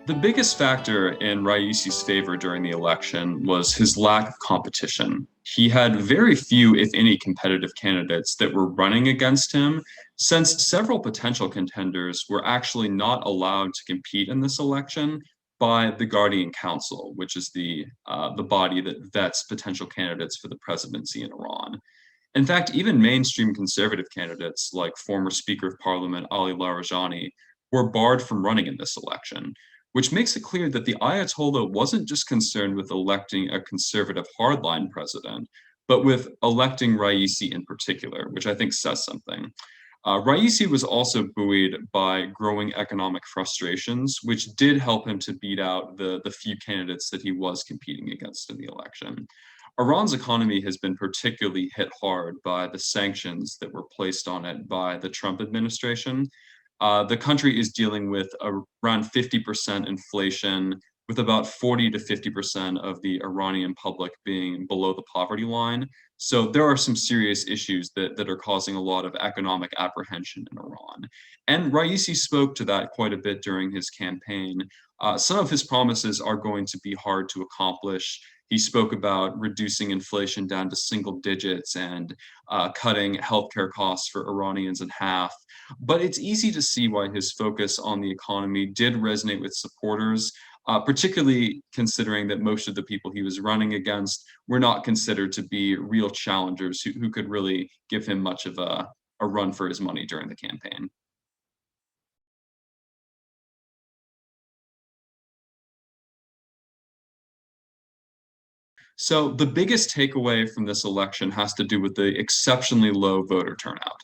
The biggest factor in Raisi's favor during the election was his lack of competition. He had very few, if any, competitive candidates that were running against him, since several potential contenders were actually not allowed to compete in this election by the Guardian Council, which is the body that vets potential candidates for the presidency in Iran. In fact, even mainstream conservative candidates like former Speaker of Parliament Ali Larijani were barred from running in this election, which makes it clear that the Ayatollah wasn't just concerned with electing a conservative hardline president, but with electing Raisi in particular, which I think says something. Raisi was also buoyed by growing economic frustrations, which did help him to beat out the few candidates that he was competing against in the election. Iran's economy has been particularly hit hard by the sanctions that were placed on it by the Trump administration. The country is dealing with around 50% inflation, with about 40 to 50% of the Iranian public being below the poverty line. So there are some serious issues that are causing a lot of economic apprehension in Iran. And Raisi spoke to that quite a bit during his campaign. Some of his promises are going to be hard to accomplish. He spoke about reducing inflation down to single digits and cutting healthcare costs for Iranians in half. But it's easy to see why his focus on the economy did resonate with supporters, particularly considering that most of the people he was running against were not considered to be real challengers who could really give him much of a run for his money during the campaign. So the biggest takeaway from this election has to do with the exceptionally low voter turnout.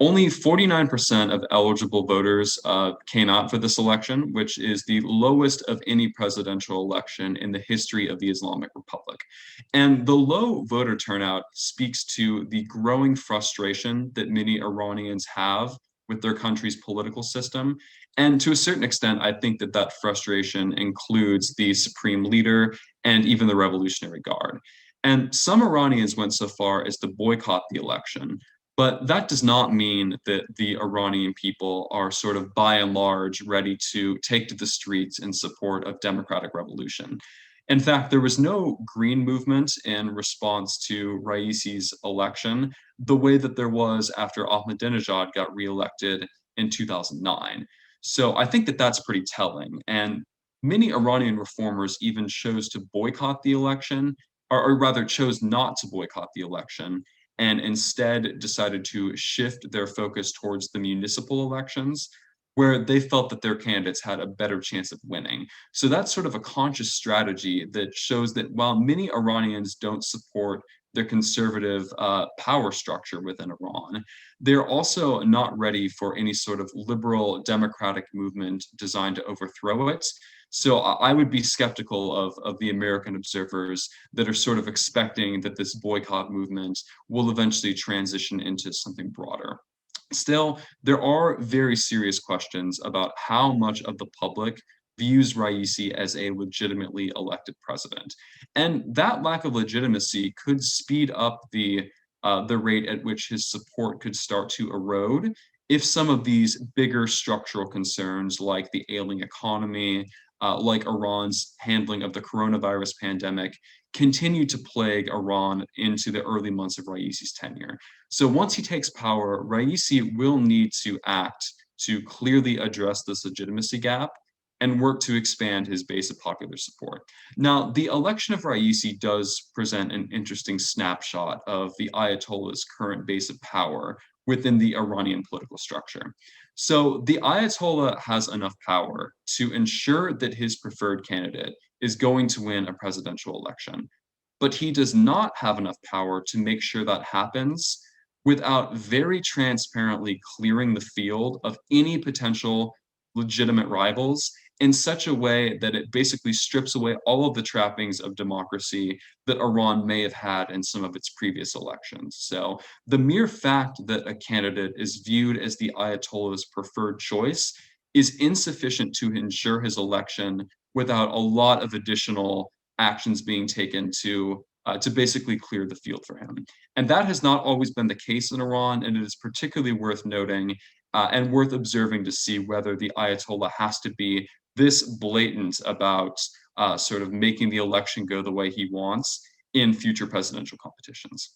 Only 49% of eligible voters came out for this election, which is the lowest of any presidential election in the history of the Islamic Republic. And the low voter turnout speaks to the growing frustration that many Iranians have with their country's political system. And to a certain extent, I think that that frustration includes the supreme leader and even the Revolutionary Guard. And some Iranians went so far as to boycott the election, but that does not mean that the Iranian people are sort of by and large ready to take to the streets in support of democratic revolution. In fact, there was no green movement in response to Raisi's election, the way that there was after Ahmadinejad got reelected in 2009. So I think that that's pretty telling. And many Iranian reformers even chose to boycott the election, or rather chose not to boycott the election, and instead decided to shift their focus towards the municipal elections, where they felt that their candidates had a better chance of winning. So that's sort of a conscious strategy that shows that while many Iranians don't support the conservative power structure within Iran, they're also not ready for any sort of liberal democratic movement designed to overthrow it. So I would be skeptical of the American observers that are sort of expecting that this boycott movement will eventually transition into something broader. Still, there are very serious questions about how much of the public views Raisi as a legitimately elected president. And that lack of legitimacy could speed up the rate at which his support could start to erode if some of these bigger structural concerns, like the ailing economy, like Iran's handling of the coronavirus pandemic, continue to plague Iran into the early months of Raisi's tenure. So once he takes power, Raisi will need to act to clearly address this legitimacy gap and work to expand his base of popular support. Now, the election of Raisi does present an interesting snapshot of the Ayatollah's current base of power within the Iranian political structure. So the Ayatollah has enough power to ensure that his preferred candidate is going to win a presidential election, but he does not have enough power to make sure that happens without very transparently clearing the field of any potential legitimate rivals in such a way that it basically strips away all of the trappings of democracy that Iran may have had in some of its previous elections. So the mere fact that a candidate is viewed as the Ayatollah's preferred choice is insufficient to ensure his election without a lot of additional actions being taken to basically clear the field for him. And that has not always been the case in Iran, and it is particularly worth noting and worth observing to see whether the Ayatollah has to be this blatant about sort of making the election go the way he wants in future presidential competitions.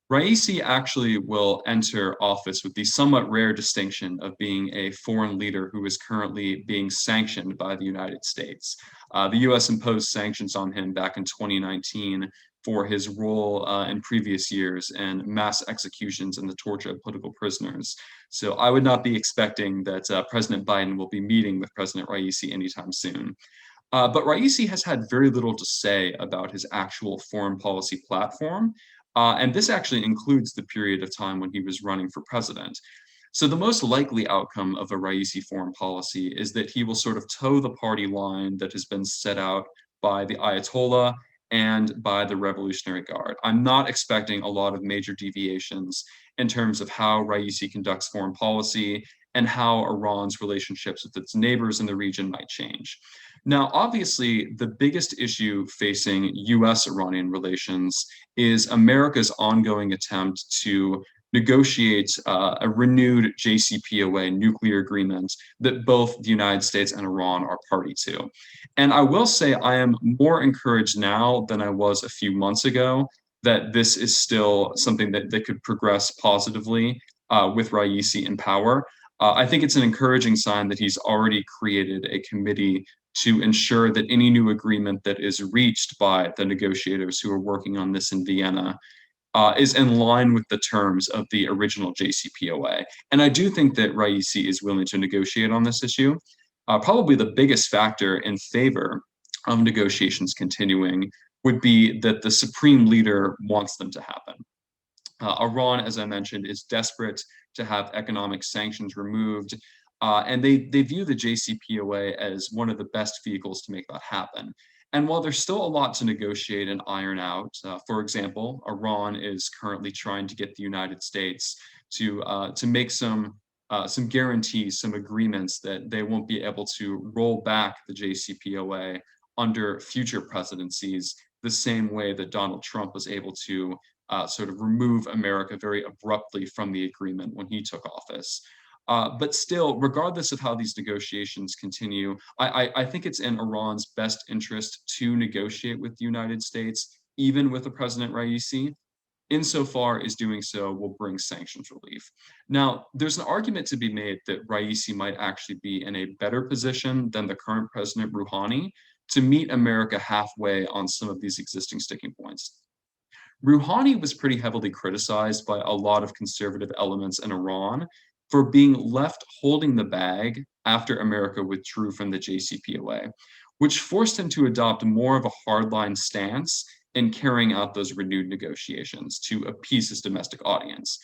Raisi actually will enter office with the somewhat rare distinction of being a foreign leader who is currently being sanctioned by the United States. The US imposed sanctions on him back in 2019 for his role in previous years in mass executions and the torture of political prisoners. So I would not be expecting that President Biden will be meeting with President Raisi anytime soon. But Raisi has had very little to say about his actual foreign policy platform, and this actually includes the period of time when he was running for president. So the most likely outcome of a Raisi foreign policy is that he will sort of toe the party line that has been set out by the Ayatollah and by the Revolutionary Guard. I'm not expecting a lot of major deviations in terms of how Raisi conducts foreign policy and how Iran's relationships with its neighbors in the region might change. Now, obviously, the biggest issue facing US Iranian relations is America's ongoing attempt to negotiate a renewed JCPOA nuclear agreement that both the United States and Iran are party to. And I will say I am more encouraged now than I was a few months ago that this is still something that could progress positively with Raisi in power. I think it's an encouraging sign that he's already created a committee to ensure that any new agreement that is reached by the negotiators who are working on this in Vienna is in line with the terms of the original JCPOA. And I do think that Raisi is willing to negotiate on this issue. Probably the biggest factor in favor of negotiations continuing would be that the supreme leader wants them to happen. Iran, as I mentioned, is desperate to have economic sanctions removed, and they view the JCPOA as one of the best vehicles to make that happen. And while there's still a lot to negotiate and iron out, for example, Iran is currently trying to get the United States to make some guarantees, some agreements that they won't be able to roll back the JCPOA under future presidencies, the same way that Donald Trump was able to sort of remove America very abruptly from the agreement when he took office. But still, regardless of how these negotiations continue, I think it's in Iran's best interest to negotiate with the United States, even with the President Raisi, insofar as doing so will bring sanctions relief. Now, there's an argument to be made that Raisi might actually be in a better position than the current President Rouhani to meet America halfway on some of these existing sticking points. Rouhani was pretty heavily criticized by a lot of conservative elements in Iran for being left holding the bag after America withdrew from the JCPOA, which forced him to adopt more of a hardline stance in carrying out those renewed negotiations to appease his domestic audience.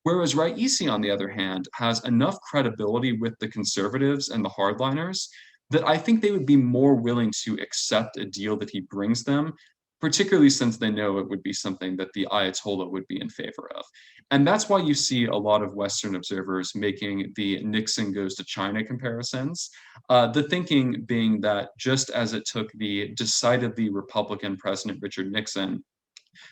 Whereas Raisi, on the other hand, has enough credibility with the conservatives and the hardliners that I think they would be more willing to accept a deal that he brings them, particularly since they know it would be something that the Ayatollah would be in favor of. And that's why you see a lot of Western observers making the Nixon goes to China comparisons. The thinking being that just as it took the decidedly Republican President Richard Nixon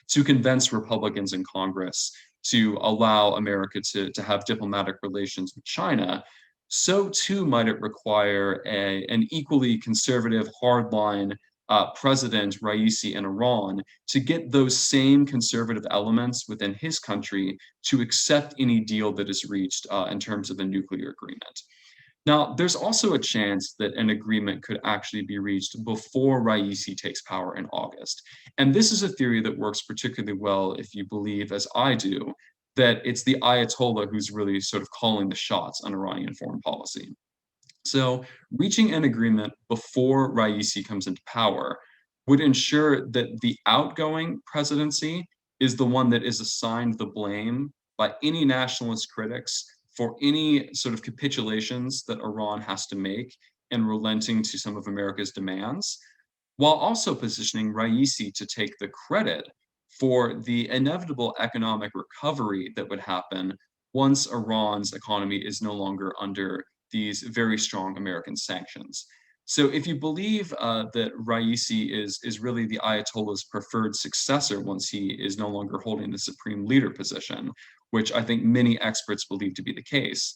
to convince Republicans in Congress to allow America to have diplomatic relations with China, so too might it require an equally conservative, hardline President Raisi in Iran to get those same conservative elements within his country to accept any deal that is reached in terms of the nuclear agreement. Now, there's also a chance that an agreement could actually be reached before Raisi takes power in August. And this is a theory that works particularly well if you believe, as I do, that it's the Ayatollah who's really sort of calling the shots on Iranian foreign policy. So reaching an agreement before Raisi comes into power would ensure that the outgoing presidency is the one that is assigned the blame by any nationalist critics for any sort of capitulations that Iran has to make in relenting to some of America's demands, while also positioning Raisi to take the credit for the inevitable economic recovery that would happen once Iran's economy is no longer under these very strong American sanctions. So if you believe that Raisi is really the Ayatollah's preferred successor once he is no longer holding the supreme leader position, which I think many experts believe to be the case,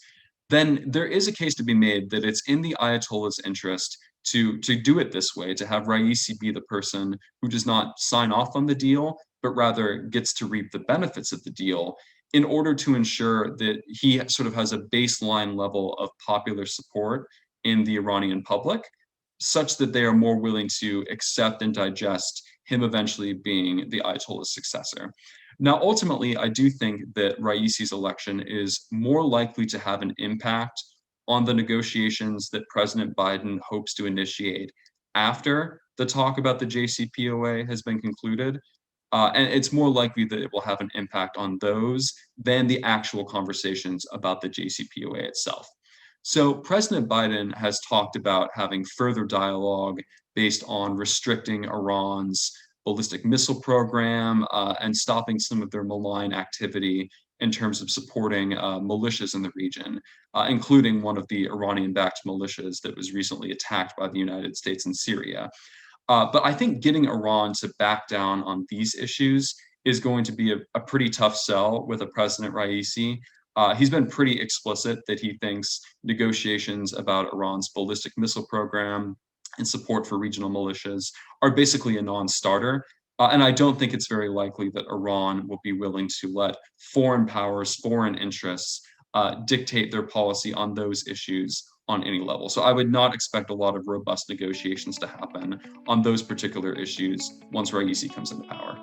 then there is a case to be made that it's in the Ayatollah's interest to do it this way, to have Raisi be the person who does not sign off on the deal, but rather gets to reap the benefits of the deal in order to ensure that he sort of has a baseline level of popular support in the Iranian public, such that they are more willing to accept and digest him eventually being the Ayatollah's successor. Now, ultimately, I do think that Raisi's election is more likely to have an impact on the negotiations that President Biden hopes to initiate after the talk about the JCPOA has been concluded. And it's more likely that it will have an impact on those than the actual conversations about the JCPOA itself. So President Biden has talked about having further dialogue based on restricting Iran's ballistic missile program and stopping some of their malign activity in terms of supporting militias in the region, including one of the Iranian-backed militias that was recently attacked by the United States in Syria. But I think getting Iran to back down on these issues is going to be a pretty tough sell with a President Raisi. He's been pretty explicit that he thinks negotiations about Iran's ballistic missile program and support for regional militias are basically a non-starter. And I don't think it's very likely that Iran will be willing to let foreign powers, foreign interests dictate their policy on those issues on any level. So I would not expect a lot of robust negotiations to happen on those particular issues once Raisi comes into power.